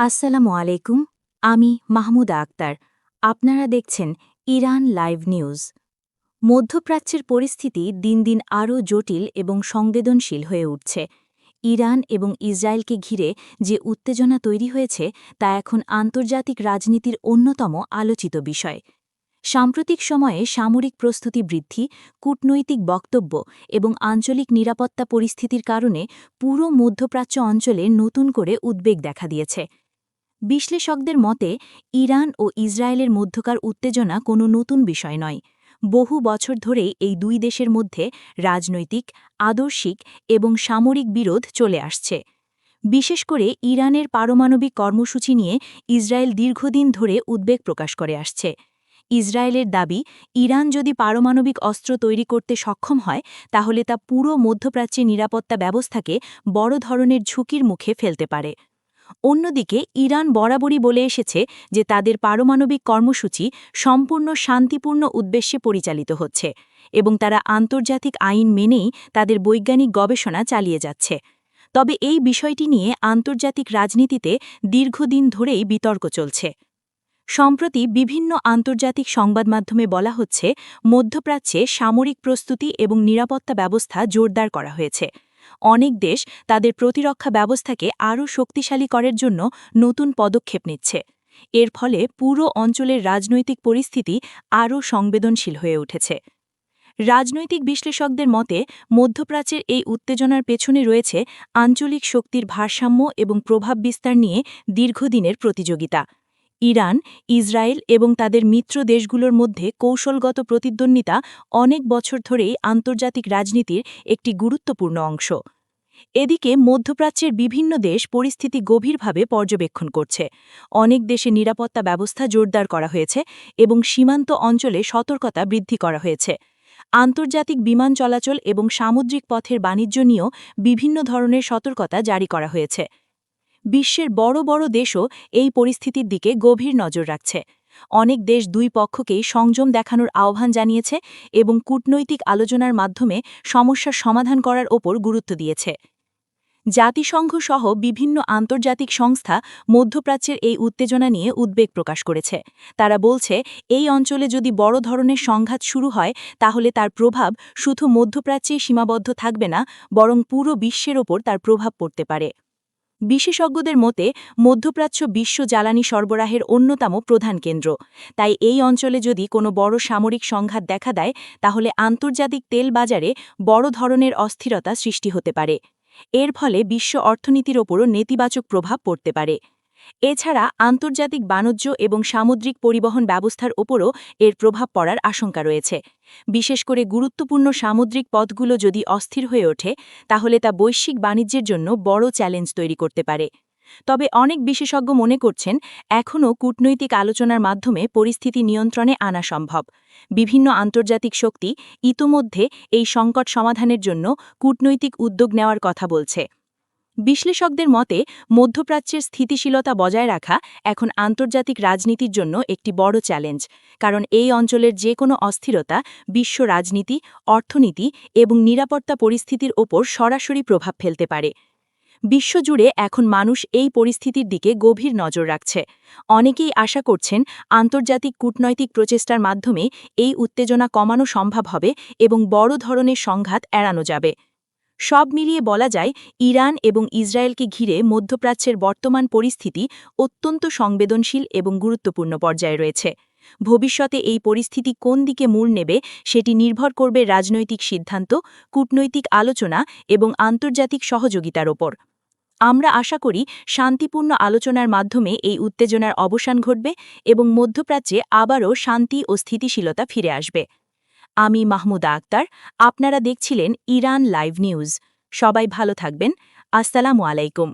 আসসালামু আলাইকুম। আমি মাহমুদা আক্তার। আপনারা দেখছেন ইরান লাইভ নিউজ। মধ্যপ্রাচ্যের পরিস্থিতি দিন দিন আরও জটিল এবং সংবেদনশীল হয়ে উঠছে। ইরান এবং ইসরায়েলকে ঘিরে যে উত্তেজনা তৈরি হয়েছে তা এখন আন্তর্জাতিক রাজনীতির অন্যতম আলোচিত বিষয়। সাম্প্রতিক সময়ে সামরিক প্রস্তুতি বৃদ্ধি, কূটনৈতিক বক্তব্য এবং আঞ্চলিক নিরাপত্তা পরিস্থিতির কারণে পুরো মধ্যপ্রাচ্য অঞ্চলে নতুন করে উদ্বেগ দেখা দিয়েছে। বিশ্লেষকদের মতে ইরান ও ইসরায়েলের মধ্যকার উত্তেজনা কোনো নতুন বিষয় নয়। বহু বছর ধরেই এই দুই দেশের মধ্যে রাজনৈতিক, আদর্শিক এবং সামরিক বিরোধ চলে আসছে। বিশেষ করে ইরানের পারমাণবিক কর্মসূচি নিয়ে ইসরায়েল দীর্ঘদিন ধরে উদ্বেগ প্রকাশ করে আসছে। ইসরায়েলের দাবি, ইরান যদি পারমাণবিক অস্ত্র তৈরি করতে সক্ষম হয় তাহলে তা পুরো মধ্যপ্রাচ্যের নিরাপত্তা ব্যবস্থাকে বড় ধরনের ঝুঁকির মুখে ফেলতে পারে। অন্যদিকে ইরান বরাবরই বলে এসেছে যে তাদের পারমাণবিক কর্মসূচি সম্পূর্ণ শান্তিপূর্ণ উদ্দেশ্যে পরিচালিত হচ্ছে এবং তারা আন্তর্জাতিক আইন মেনেই তাদের বৈজ্ঞানিক গবেষণা চালিয়ে যাচ্ছে। তবে এই বিষয়টি নিয়ে আন্তর্জাতিক রাজনীতিতে দীর্ঘদিন ধরেই বিতর্ক চলছে। সম্প্রতি বিভিন্ন আন্তর্জাতিক সংবাদমাধ্যমে বলা হচ্ছে মধ্যপ্রাচ্যে সামরিক প্রস্তুতি এবং নিরাপত্তা ব্যবস্থা জোরদার করা হয়েছে। অনেক দেশ তাদের প্রতিরক্ষা ব্যবস্থাকে আরও শক্তিশালী করার জন্য নতুন পদক্ষেপ নিচ্ছে। এর ফলে পুরো অঞ্চলের রাজনৈতিক পরিস্থিতি আরও সংবেদনশীল হয়ে উঠেছে। রাজনৈতিক বিশ্লেষকদের মতে মধ্যপ্রাচ্যের এই উত্তেজনার পেছনে রয়েছে আঞ্চলিক শক্তির ভারসাম্য এবং প্রভাব বিস্তার নিয়ে দীর্ঘদিনের প্রতিযোগিতা। ইরান, ইসরায়েল এবং তাদের মিত্র দেশগুলোর মধ্যে কৌশলগত প্রতিদ্বন্দ্বিতা অনেক বছর ধরেই আন্তর্জাতিক রাজনীতির একটি গুরুত্বপূর্ণ অংশ। এদিকে মধ্যপ্রাচ্যের বিভিন্ন দেশ পরিস্থিতি গভীরভাবে পর্যবেক্ষণ করছে। অনেক দেশে নিরাপত্তা ব্যবস্থা জোরদার করা হয়েছে এবং সীমান্ত অঞ্চলে সতর্কতা বৃদ্ধি করা হয়েছে। আন্তর্জাতিক বিমান চলাচল এবং সামুদ্রিক পথের বাণিজ্য নিয়েও বিভিন্ন ধরনের সতর্কতা জারি করা হয়েছে। বিশ্বের বড় বড় দেশও এই পরিস্থিতির দিকে গভীর নজর রাখছে। অনেক দেশ দুই পক্ষকেই সংযম দেখানোর আহ্বান জানিয়েছে এবং কূটনৈতিক আলোচনার মাধ্যমে সমস্যার সমাধান করার ওপর গুরুত্ব দিয়েছে। জাতিসংঘ সহ বিভিন্ন আন্তর্জাতিক সংস্থা মধ্যপ্রাচ্যের এই উত্তেজনা নিয়ে উদ্বেগ প্রকাশ করেছে। তারা বলছে, এই অঞ্চলে যদি বড় ধরনের সংঘাত শুরু হয় তাহলে তার প্রভাব শুধু মধ্যপ্রাচ্যেই সীমাবদ্ধ থাকবে না, বরং পুরো বিশ্বের ওপর তার প্রভাব পড়তে পারে। বিশেষজ্ঞদের মতে মধ্যপ্রাচ্য বিশ্ব জ্বালানি সরবরাহের অন্যতম প্রধান কেন্দ্র। তাই এই অঞ্চলে যদি কোনো বড় সামরিক সংঘাত দেখা দেয় তাহলে আন্তর্জাতিক তেল বাজারে বড় ধরনের অস্থিরতা সৃষ্টি হতে পারে। এর ফলে বিশ্ব অর্থনীতির ওপরও নেতিবাচক প্রভাব পড়তে পারে। এছাড়া আন্তর্জাতিক বাণিজ্য এবং সামুদ্রিক পরিবহন ব্যবস্থার ওপরও এর প্রভাব পড়ার আশঙ্কা রয়েছে। বিশেষ করে গুরুত্বপূর্ণ সামুদ্রিক পথগুলো যদি অস্থির হয়ে ওঠে তাহলে তা বৈশ্বিক বাণিজ্যের জন্য বড় চ্যালেঞ্জ তৈরি করতে পারে। তবে অনেক বিশেষজ্ঞ মনে করছেন এখনও কূটনৈতিক আলোচনার মাধ্যমে পরিস্থিতি নিয়ন্ত্রণে আনা সম্ভব। বিভিন্ন আন্তর্জাতিক শক্তি ইতোমধ্যে এই সংকট সমাধানের জন্য কূটনৈতিক উদ্যোগ নেওয়ার কথা বলছে। বিশ্লেষকদের মতে মধ্যপ্রাচ্যের স্থিতিশীলতা বজায় রাখা এখন আন্তর্জাতিক রাজনীতির জন্য একটি বড় চ্যালেঞ্জ, কারণ এই অঞ্চলের যে কোনো অস্থিরতা বিশ্ব রাজনীতি, অর্থনীতি এবং নিরাপত্তা পরিস্থিতির ওপর সরাসরি প্রভাব ফেলতে পারে। বিশ্বজুড়ে এখন মানুষ এই পরিস্থিতির দিকে গভীর নজর রাখছে। অনেকেই আশা করছেন আন্তর্জাতিক কূটনৈতিক প্রচেষ্টার মাধ্যমে এই উত্তেজনা কমানো সম্ভব হবে এবং বড় ধরনের সংঘাত এড়ানো যাবে। সব মিলিয়ে বলা যায় ইরান এবং ইসরায়েলকে ঘিরে মধ্যপ্রাচ্যের বর্তমান পরিস্থিতি অত্যন্ত সংবেদনশীল এবং গুরুত্বপূর্ণ পর্যায়ে রয়েছে। ভবিষ্যতে এই পরিস্থিতি কোন দিকে মোড় নেবে সেটি নির্ভর করবে রাজনৈতিক সিদ্ধান্ত, কূটনৈতিক আলোচনা এবং আন্তর্জাতিক সহযোগিতার ওপর। আমরা আশা করি শান্তিপূর্ণ আলোচনার মাধ্যমে এই উত্তেজনার অবসান ঘটবে এবং মধ্যপ্রাচ্যে আবারও শান্তি ও স্থিতিশীলতা ফিরে আসবে। আমি মাহমুদা আক্তার, আপনারা দেখছিলেন ইরান লাইভ নিউজ। সবাই ভালো থাকবেন। আসসালামু আলাইকুম।